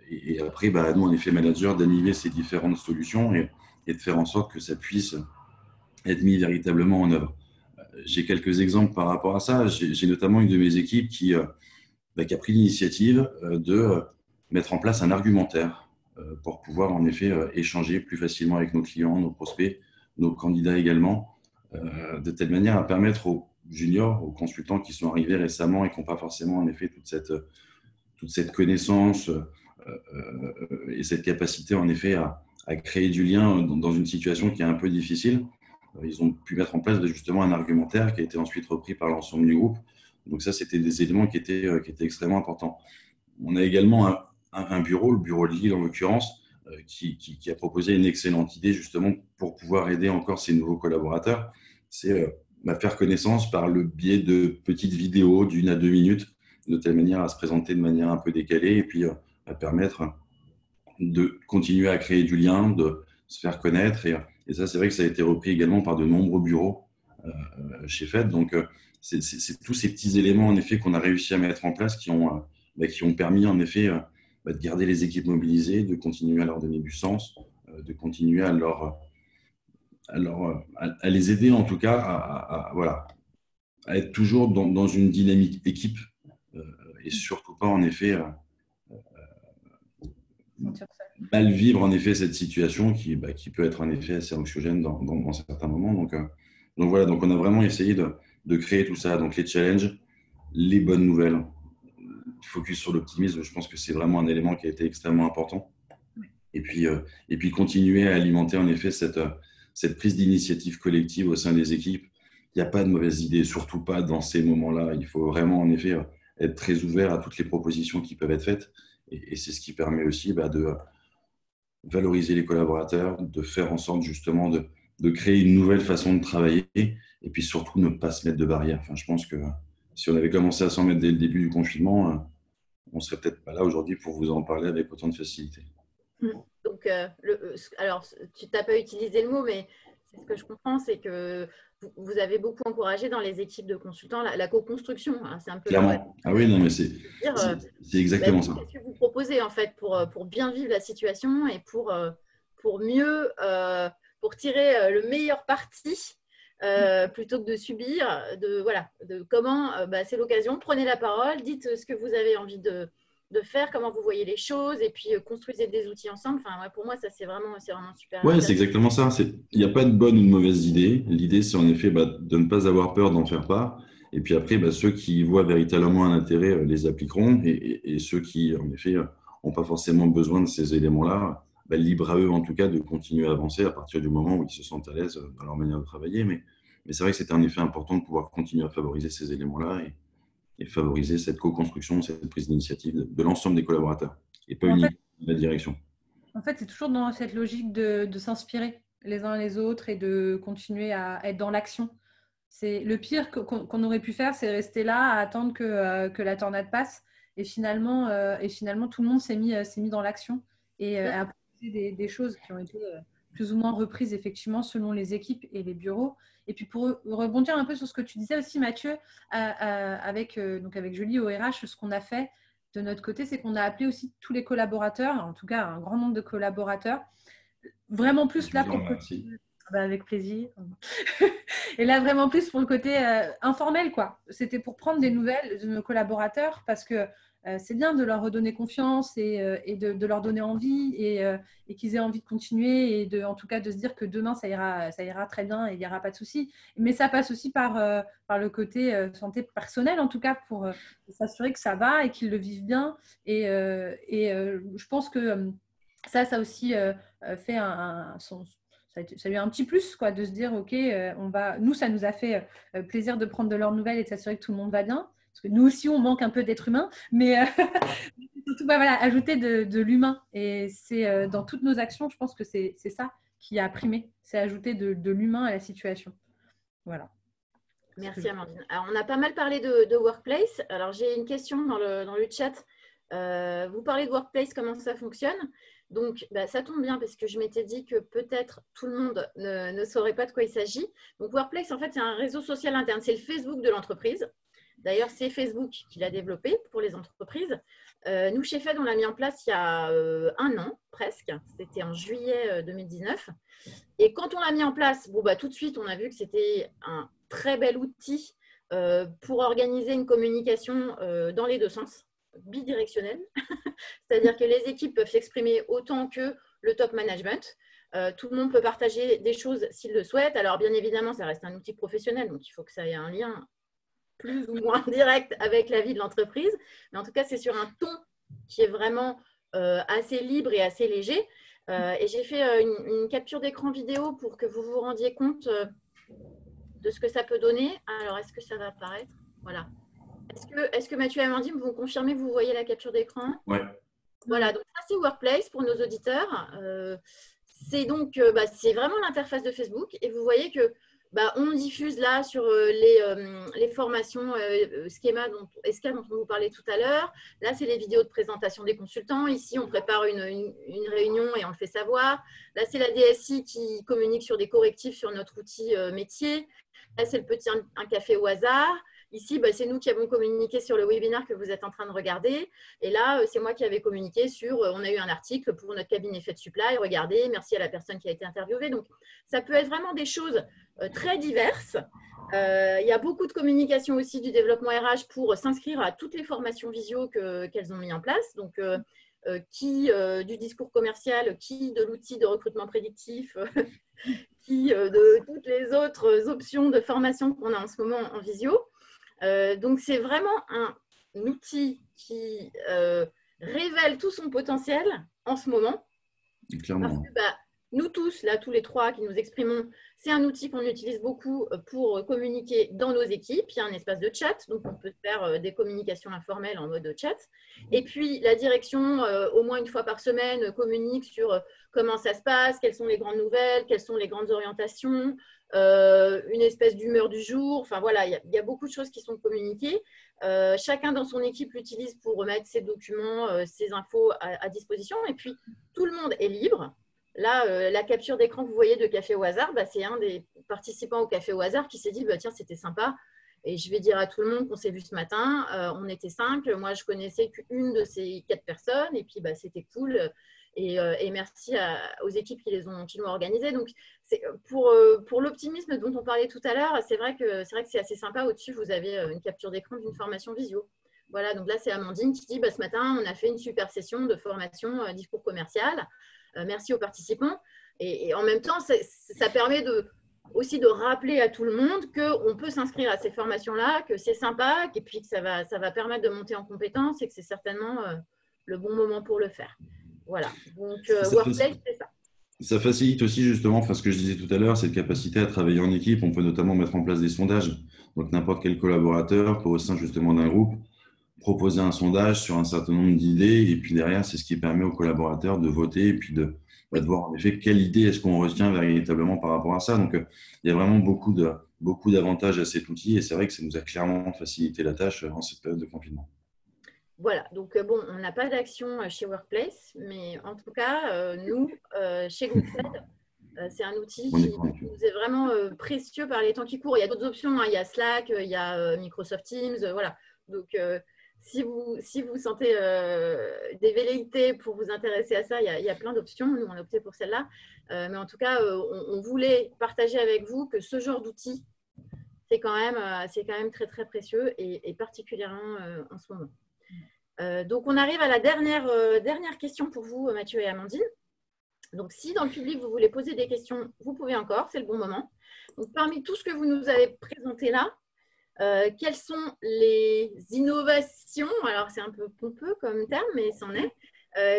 Et après, nous, en effet, managers, d'animer ces différentes solutions et de faire en sorte que ça puisse être mis véritablement en œuvre. J'ai quelques exemples par rapport à ça. J'ai notamment une de mes équipes qui a pris l'initiative de mettre en place un argumentaire pour pouvoir en effet échanger plus facilement avec nos clients, nos prospects, nos candidats également, de telle manière à permettre aux juniors, aux consultants qui sont arrivés récemment et qui n'ont pas forcément en effet toute cette connaissance et cette capacité en effet à créer du lien dans une situation qui est un peu difficile. Ils ont pu mettre en place justement un argumentaire qui a été ensuite repris par l'ensemble du groupe. Donc ça, c'était des éléments qui étaient extrêmement importants. On a également un bureau, le bureau de Lille en l'occurrence, qui a proposé une excellente idée justement pour pouvoir aider encore ces nouveaux collaborateurs. C'est faire connaissance par le biais de petites vidéos d'1 à 2 minutes, de telle manière à se présenter de manière un peu décalée et puis à permettre de continuer à créer du lien, de se faire connaître. Et ça, c'est vrai que ça a été repris également par de nombreux bureaux chez FED. Donc, c'est tous ces petits éléments, en effet, qu'on a réussi à mettre en place qui ont permis, en effet, de garder les équipes mobilisées, de continuer à leur donner du sens, de continuer à les aider, en tout cas, à être toujours dans une dynamique équipe et surtout pas, en effet, mal vivre en effet cette situation qui peut être en effet assez anxiogène dans certains moments. Donc voilà, donc on a vraiment essayé de créer tout ça. Donc les challenges, les bonnes nouvelles, focus sur l'optimisme, je pense que c'est vraiment un élément qui a été extrêmement important. Et puis continuer à alimenter en effet cette prise d'initiative collective au sein des équipes. Il n'y a pas de mauvaise idée, surtout pas dans ces moments-là. Il faut vraiment en effet être très ouvert à toutes les propositions qui peuvent être faites. Et c'est ce qui permet aussi de valoriser les collaborateurs, de faire en sorte justement de créer une nouvelle façon de travailler et puis surtout ne pas se mettre de barrières. Enfin, je pense que si on avait commencé à s'en mettre dès le début du confinement, on ne serait peut-être pas là aujourd'hui pour vous en parler avec autant de facilité. Donc, alors, tu n'as pas utilisé le mot, mais c'est ce que je comprends, c'est que vous avez beaucoup encouragé dans les équipes de consultants la co-construction. Hein, c'est un peu Clairement. Ah oui, non, mais c'est exactement ça. Qu'est-ce que vous proposez en fait pour bien vivre la situation et pour mieux, pour tirer le meilleur parti plutôt que de subir, de comment c'est l'occasion, prenez la parole, dites ce que vous avez envie de faire, comment vous voyez les choses, et puis construisez des outils ensemble. Enfin, pour moi, ça, c'est vraiment super. Ouais, c'est exactement ça. Il n'y a pas de bonne ou de mauvaise idée. L'idée, c'est en effet de ne pas avoir peur d'en faire part. Et puis après, ceux qui voient véritablement un intérêt les appliqueront. Et ceux qui, en effet, n'ont pas forcément besoin de ces éléments-là, libre à eux, en tout cas, de continuer à avancer à partir du moment où ils se sentent à l'aise dans leur manière de travailler. Mais c'est vrai que c'était en effet important de pouvoir continuer à favoriser ces éléments-là et favoriser cette co-construction, cette prise d'initiative de l'ensemble des collaborateurs et pas uniquement de la direction. En fait, c'est toujours dans cette logique de s'inspirer les uns les autres et de continuer à être dans l'action. C'est le pire qu'on aurait pu faire, c'est rester là à attendre que la tornade passe. Et finalement, tout le monde s'est mis dans l'action et a proposé des choses qui ont été plus ou moins reprises effectivement selon les équipes et les bureaux. Et puis pour rebondir un peu sur ce que tu disais aussi, Mathieu, avec Julie au RH, ce qu'on a fait de notre côté, c'est qu'on a appelé aussi tous les collaborateurs, en tout cas un grand nombre de collaborateurs, vraiment plus là pour le côté… avec plaisir. Et là, vraiment plus pour le côté informel, quoi. C'était pour prendre des nouvelles de nos collaborateurs parce que c'est bien de leur redonner confiance et de leur donner envie et qu'ils aient envie de continuer et en tout cas de se dire que demain, ça ira très bien et il n'y aura pas de souci. Mais ça passe aussi par le côté santé personnelle, en tout cas, pour s'assurer que ça va et qu'ils le vivent bien. Et je pense que ça aussi fait ça a eu un petit plus quoi, de se dire ok, nous ça nous a fait plaisir de prendre de leurs nouvelles et de s'assurer que tout le monde va bien parce que nous aussi on manque un peu d'être humains, mais surtout ajouter de l'humain et c'est dans toutes nos actions, je pense que c'est ça qui a primé, c'est ajouter de l'humain à la situation. Voilà. Merci Amandine. Alors, on a pas mal parlé de workplace. Alors j'ai une question dans le chat. Vous parlez de workplace, comment ça fonctionne? Donc, ça tombe bien parce que je m'étais dit que peut-être tout le monde ne saurait pas de quoi il s'agit. Donc, Workplace, en fait, c'est un réseau social interne. C'est le Facebook de l'entreprise. D'ailleurs, c'est Facebook qui l'a développé pour les entreprises. Nous, chez Fed, on l'a mis en place il y a 1 an, presque. C'était en juillet 2019. Et quand on l'a mis en place, tout de suite, on a vu que c'était un très bel outil pour organiser une communication dans les deux sens, bidirectionnelle. C'est-à-dire que les équipes peuvent s'exprimer autant que le top management. Tout le monde peut partager des choses s'il le souhaite. Alors, bien évidemment, ça reste un outil professionnel, donc il faut que ça ait un lien plus ou moins direct avec la vie de l'entreprise. Mais en tout cas, c'est sur un ton qui est vraiment assez libre et assez léger. Et j'ai fait une capture d'écran vidéo pour que vous vous rendiez compte de ce que ça peut donner. Alors, est-ce que ça va apparaître? Voilà. Est-ce que Mathieu et Amandine, vous confirmez, vous voyez la capture d'écran? Oui. Voilà, donc ça c'est Workplace pour nos auditeurs. C'est donc c'est vraiment l'interface de Facebook et vous voyez que on diffuse là sur les formations Schema dont on vous parlait tout à l'heure. Là, c'est les vidéos de présentation des consultants. Ici, on prépare une réunion et on le fait savoir. Là, c'est la DSI qui communique sur des correctifs sur notre outil métier. Là, c'est le petit un café au hasard. Ici, c'est nous qui avons communiqué sur le webinaire que vous êtes en train de regarder. Et là, c'est moi qui avais communiqué sur, on a eu un article pour notre cabinet Fed Supply. Regardez, merci à la personne qui a été interviewée. Donc, ça peut être vraiment des choses très diverses. Il y a beaucoup de communication aussi du développement RH pour s'inscrire à toutes les formations visio qu'elles ont mis en place. Donc, qui du discours commercial, qui de l'outil de recrutement prédictif, qui de toutes les autres options de formation qu'on a en ce moment en visio. Donc, c'est vraiment un outil qui révèle tout son potentiel en ce moment. Clairement. Parce que nous tous, là, tous les trois qui nous exprimons, c'est un outil qu'on utilise beaucoup pour communiquer dans nos équipes. Il y a un espace de chat, donc on peut faire des communications informelles en mode chat. Et puis, la direction, au moins une fois par semaine, communique sur comment ça se passe, quelles sont les grandes nouvelles, quelles sont les grandes orientations, une espèce d'humeur du jour. Enfin, voilà, il y a beaucoup de choses qui sont communiquées. Chacun dans son équipe l'utilise pour remettre ses documents, ses infos à disposition. Et puis, tout le monde est libre. Là, la capture d'écran que vous voyez de Café au hasard, c'est un des participants au Café au hasard qui s'est dit tiens, c'était sympa. Et je vais dire à tout le monde qu'on s'est vu ce matin. On était 5. Moi, je connaissais qu'une de ces 4 personnes. Et puis, c'était cool. Et merci aux équipes qui l'ont organisé. Donc, pour l'optimisme dont on parlait tout à l'heure, c'est vrai que c'est assez sympa. Au-dessus, vous avez une capture d'écran d'une formation visio. Voilà, donc là, c'est Amandine qui dit ce matin, on a fait une super session de formation discours commercial. Merci aux participants. Et en même temps, ça permet aussi de rappeler à tout le monde qu'on peut s'inscrire à ces formations-là, que c'est sympa, et puis que ça va permettre de monter en compétences et que c'est certainement le bon moment pour le faire. Voilà. Donc, Workplace, c'est ça. Ça facilite aussi justement, ce que je disais tout à l'heure, cette capacité à travailler en équipe. On peut notamment mettre en place des sondages. Donc, n'importe quel collaborateur peut, au sein justement d'un groupe, proposer un sondage sur un certain nombre d'idées. Et puis derrière, c'est ce qui permet aux collaborateurs de voter et puis de voir en effet quelle idée est-ce qu'on retient véritablement par rapport à ça. Donc, il y a vraiment beaucoup d'avantages à cet outil. Et c'est vrai que ça nous a clairement facilité la tâche en cette période de confinement. Voilà, donc on n'a pas d'action chez Workplace, mais en tout cas, nous, chez GroupFed, c'est un outil qui nous est vraiment précieux par les temps qui courent. Il y a d'autres options, il y a Slack, il y a Microsoft Teams, voilà. Donc, si vous sentez des velléités pour vous intéresser à ça, il y a plein d'options. Nous, on a opté pour celle-là. Mais en tout cas, on voulait partager avec vous que ce genre d'outil, c'est quand même très, très précieux et particulièrement en ce moment. Donc, on arrive à la dernière question pour vous, Mathieu et Amandine. Donc, si dans le public, vous voulez poser des questions, vous pouvez encore, c'est le bon moment. Donc, parmi tout ce que vous nous avez présenté là, quelles sont les innovations, alors c'est un peu pompeux comme terme, mais c'en est,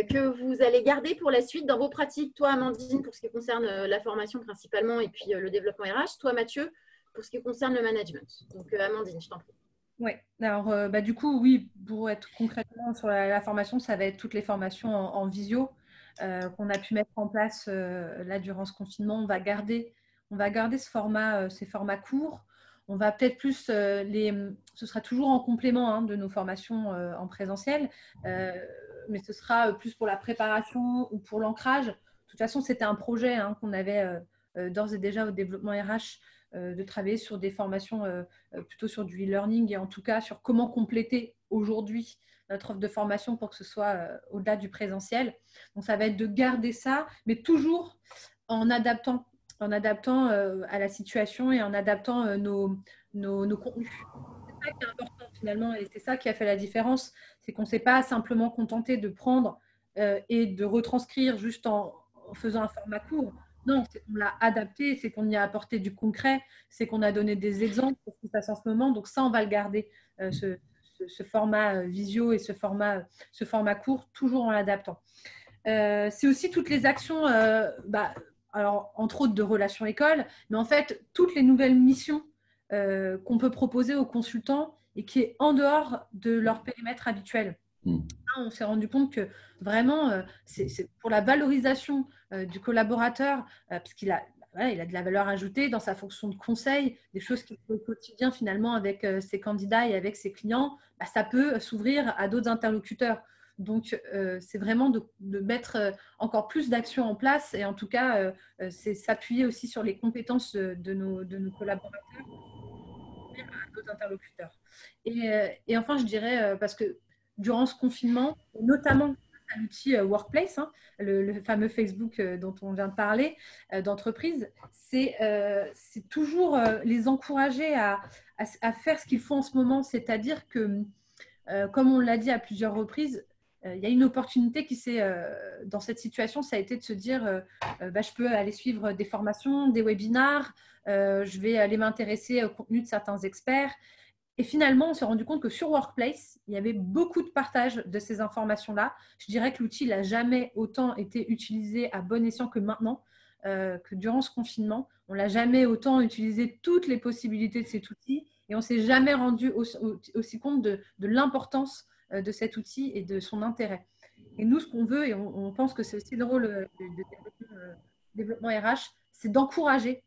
que vous allez garder pour la suite dans vos pratiques? Toi, Amandine, pour ce qui concerne la formation principalement et puis le développement RH. Toi, Mathieu, pour ce qui concerne le management. Donc, Amandine, je t'en prie. Oui, alors du coup, oui, pour être concrètement sur la formation, ça va être toutes les formations en visio qu'on a pu mettre en place là durant ce confinement. On va garder ce format, ces formats courts. On va peut-être plus ce sera toujours en complément de nos formations en présentiel, mais ce sera plus pour la préparation ou pour l'ancrage. De toute façon, c'était un projet qu'on avait d'ores et déjà au développement RH, de travailler sur des formations plutôt sur du e-learning et en tout cas sur comment compléter aujourd'hui notre offre de formation pour que ce soit au-delà du présentiel. Donc, ça va être de garder ça, mais toujours en adaptant à la situation et en adaptant nos contenus. C'est ça qui est important finalement et c'est ça qui a fait la différence. C'est qu'on ne s'est pas simplement contenté de prendre et de retranscrire juste en faisant un format court. Non, c'est qu'on l'a adapté, c'est qu'on y a apporté du concret, c'est qu'on a donné des exemples pour ce qui se passe en ce moment. Donc ça, on va le garder, ce format visio et ce format court, toujours en l'adaptant. C'est aussi toutes les actions, alors entre autres de relations école, mais en fait, toutes les nouvelles missions qu'on peut proposer aux consultants et qui est en dehors de leur périmètre habituel. On s'est rendu compte que vraiment, c'est pour la valorisation du collaborateur, parce qu'il a, il a de la valeur ajoutée dans sa fonction de conseil, des choses qu'il fait au quotidien finalement avec ses candidats et avec ses clients, ça peut s'ouvrir à d'autres interlocuteurs. Donc, c'est vraiment de mettre encore plus d'actions en place et en tout cas, c'est s'appuyer aussi sur les compétences de nos collaborateurs à d'autres interlocuteurs. Et enfin, je dirais, parce que durant ce confinement, notamment à l'outil Workplace, le fameux Facebook dont on vient de parler, d'entreprise, c'est toujours les encourager à faire ce qu'il faut en ce moment. C'est-à-dire que, comme on l'a dit à plusieurs reprises, il y a une opportunité qui s'est, dans cette situation, ça a été de se dire, je peux aller suivre des formations, des webinars, je vais aller m'intéresser au contenu de certains experts. Et finalement, on s'est rendu compte que sur Workplace, il y avait beaucoup de partage de ces informations-là. Je dirais que l'outil n'a jamais autant été utilisé à bon escient que maintenant, que durant ce confinement, on n'a jamais autant utilisé toutes les possibilités de cet outil et on ne s'est jamais rendu aussi compte de l'importance de cet outil et de son intérêt. Et nous, ce qu'on veut, et on pense que c'est aussi le rôle de développement RH, c'est d'encourager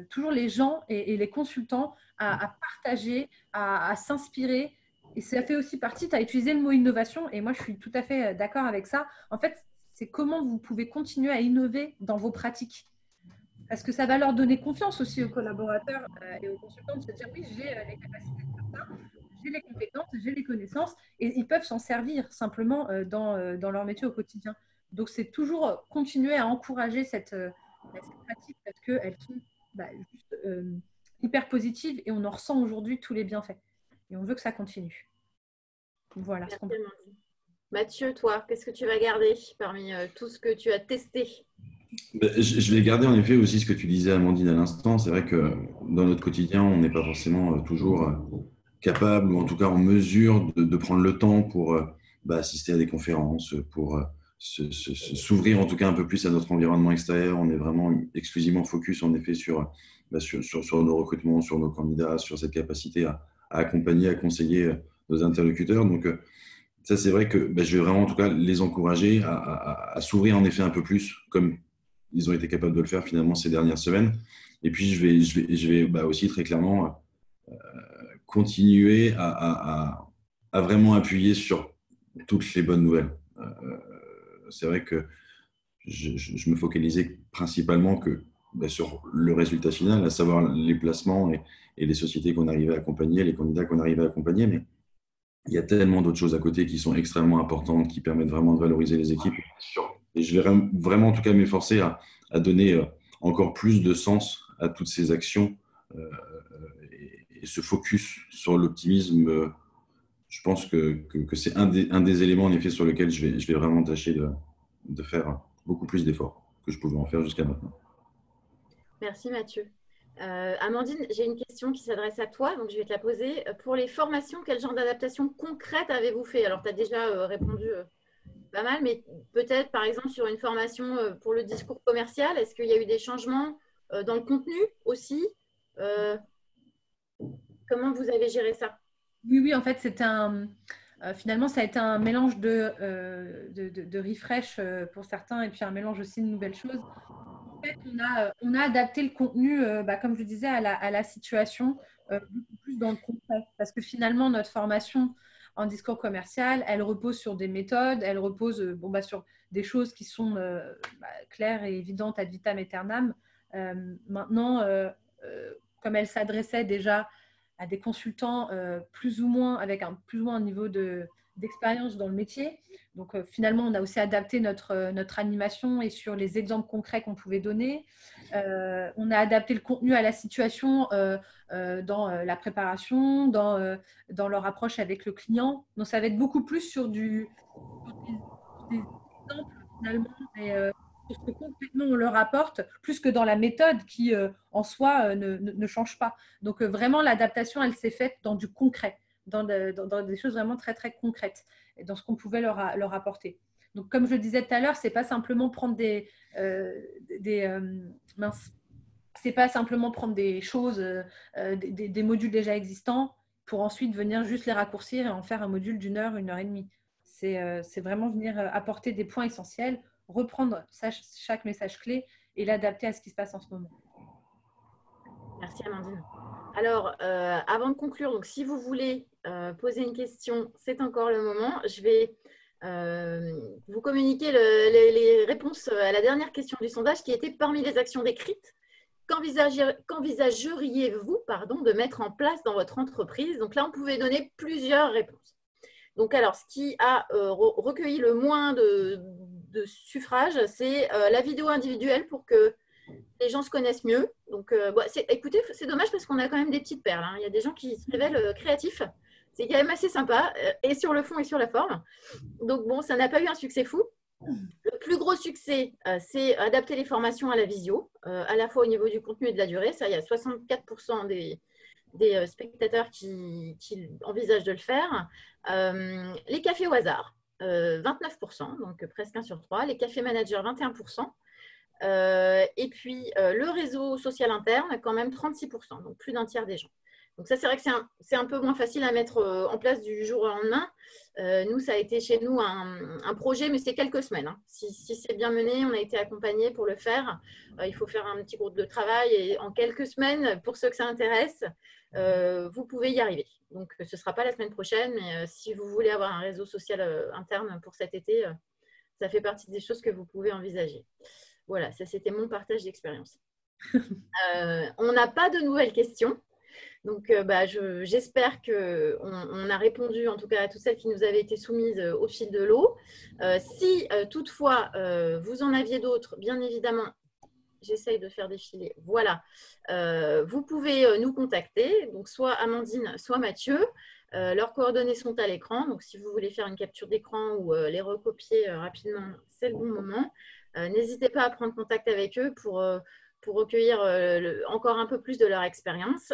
toujours les gens et les consultants à partager, à s'inspirer. Et ça fait aussi partie, tu as utilisé le mot innovation, et moi je suis tout à fait d'accord avec ça. En fait, c'est comment vous pouvez continuer à innover dans vos pratiques. Parce que ça va leur donner confiance aussi aux collaborateurs et aux consultants de se dire oui, j'ai les capacités de faire ça, j'ai les compétences, j'ai les connaissances, et ils peuvent s'en servir simplement dans leur métier au quotidien. Donc, c'est toujours continuer à encourager cette pratique parce qu'elles sont juste hyper positives et on en ressent aujourd'hui tous les bienfaits. Et on veut que ça continue. Voilà. Merci, Amandine. Mathieu, toi, qu'est-ce que tu vas garder parmi tout ce que tu as testé? Je vais garder en effet aussi ce que tu disais, Amandine, à l'instant. C'est vrai que dans notre quotidien, on n'est pas forcément toujours capable ou en tout cas en mesure de prendre le temps pour assister à des conférences, pour s'ouvrir en tout cas un peu plus à notre environnement extérieur. On est vraiment exclusivement focus en effet sur nos recrutements, sur nos candidats, sur cette capacité à accompagner, à conseiller nos interlocuteurs. Donc, ça, c'est vrai que je vais vraiment, en tout cas, les encourager à s'ouvrir en effet un peu plus, comme ils ont été capables de le faire finalement ces dernières semaines. Et puis, je vais aussi très clairement continuer à vraiment appuyer sur toutes les bonnes nouvelles. C'est vrai que je me focalisais principalement sur le résultat final, à savoir les placements et les sociétés qu'on arrivait à accompagner, les candidats qu'on arrivait à accompagner. Mais il y a tellement d'autres choses à côté qui sont extrêmement importantes, qui permettent vraiment de valoriser les équipes. Et je vais vraiment, en tout cas, m'efforcer à donner encore plus de sens à toutes ces actions et ce focus sur l'optimisme. Je pense que c'est un des éléments, en effet, sur lequel je vais vraiment tâcher de faire beaucoup plus d'efforts que je pouvais en faire jusqu'à maintenant. Merci, Mathieu. Amandine, j'ai une question qui s'adresse à toi, donc je vais te la poser. Pour les formations, quel genre d'adaptation concrète avez-vous fait? Alors, tu as déjà répondu pas mal, mais peut-être, par exemple, sur une formation pour le discours commercial, est-ce qu'il y a eu des changements dans le contenu aussi? Comment vous avez géré ça? Oui, en fait, finalement, ça a été un mélange de refresh pour certains et puis un mélange aussi de nouvelles choses. En fait, on a adapté le contenu, comme je disais, à la situation, beaucoup plus dans le concret. Parce que finalement, notre formation en discours commercial, elle repose sur des méthodes, elle repose sur des choses qui sont claires et évidentes ad vitam aeternam. Maintenant, comme elle s'adressait déjà à des consultants plus ou moins avec un plus ou moins un niveau d'expérience dans le métier. Donc, finalement, on a aussi adapté notre animation et sur les exemples concrets qu'on pouvait donner. On a adapté le contenu à la situation dans la préparation, dans leur approche avec le client. Donc, ça va être beaucoup plus sur des exemples, finalement, sur ce que concrètement on leur apporte, plus que dans la méthode qui, en soi, ne change pas. Donc, vraiment, l'adaptation, elle s'est faite dans du concret, dans des choses vraiment très, très concrètes, et dans ce qu'on pouvait leur apporter. Donc, comme je le disais tout à l'heure, c'est pas simplement prendre c'est pas simplement prendre des choses, des modules déjà existants pour ensuite venir juste les raccourcir et en faire un module d'1 heure, 1 heure et demie. C'est vraiment venir apporter des points essentiels, reprendre chaque message clé et l'adapter à ce qui se passe en ce moment. Merci, Amandine. Alors, avant de conclure, donc, si vous voulez poser une question, c'est encore le moment. Je vais vous communiquer les réponses à la dernière question du sondage qui était parmi les actions décrites. Qu'envisageriez-vous de mettre en place dans votre entreprise? Donc là, on pouvait donner plusieurs réponses. Donc, alors, ce qui a recueilli le moins de suffrages, c'est la vidéo individuelle pour que les gens se connaissent mieux. Donc, écoutez, c'est dommage parce qu'on a quand même des petites perles. Il y a des gens qui se révèlent créatifs. C'est quand même assez sympa, et sur le fond et sur la forme. Donc, bon, ça n'a pas eu un succès fou. Le plus gros succès, c'est adapter les formations à la visio, à la fois au niveau du contenu et de la durée. Ça, il y a 64% des spectateurs qui envisagent de le faire. Les cafés au hasard, 29%, donc presque 1 sur 3. Les cafés managers, 21%. Et puis, le réseau social interne, quand même 36%, donc plus d'un tiers des gens. Donc ça, c'est vrai que c'est un peu moins facile à mettre en place du jour au lendemain. Nous, ça a été chez nous un projet, mais c'est quelques semaines. Hein. Si c'est bien mené, on a été accompagnés pour le faire. Il faut faire un petit groupe de travail et en quelques semaines, pour ceux que ça intéresse, vous pouvez y arriver. Donc, ce ne sera pas la semaine prochaine, mais si vous voulez avoir un réseau social interne pour cet été, ça fait partie des choses que vous pouvez envisager. Voilà, ça c'était mon partage d'expérience. On n'a pas de nouvelles questions. Donc, j'espère qu'on a répondu en tout cas à toutes celles qui nous avaient été soumises au fil de l'eau. Si toutefois vous en aviez d'autres, bien évidemment, j'essaye de faire défiler. Voilà, vous pouvez nous contacter, donc soit Amandine, soit Mathieu. Leurs coordonnées sont à l'écran. Donc, si vous voulez faire une capture d'écran ou les recopier rapidement, c'est le bon moment. N'hésitez pas à prendre contact avec eux pour recueillir encore un peu plus de leur expérience.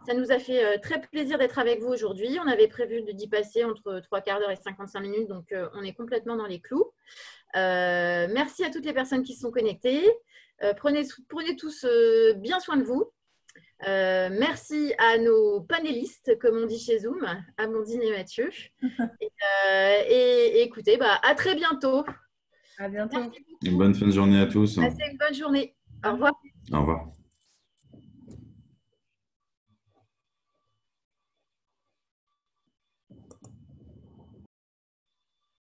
Ça nous a fait très plaisir d'être avec vous aujourd'hui. On avait prévu d'y passer entre 3/4 d'heure et 55 minutes, donc on est complètement dans les clous. Merci à toutes les personnes qui se sont connectées. Prenez tous bien soin de vous. Merci à nos panélistes, comme on dit chez Zoom, Amandine et Mathieu. Et écoutez, à très bientôt. À bientôt. Une bonne fin de journée à tous. Passez une bonne journée. Au revoir. Au revoir.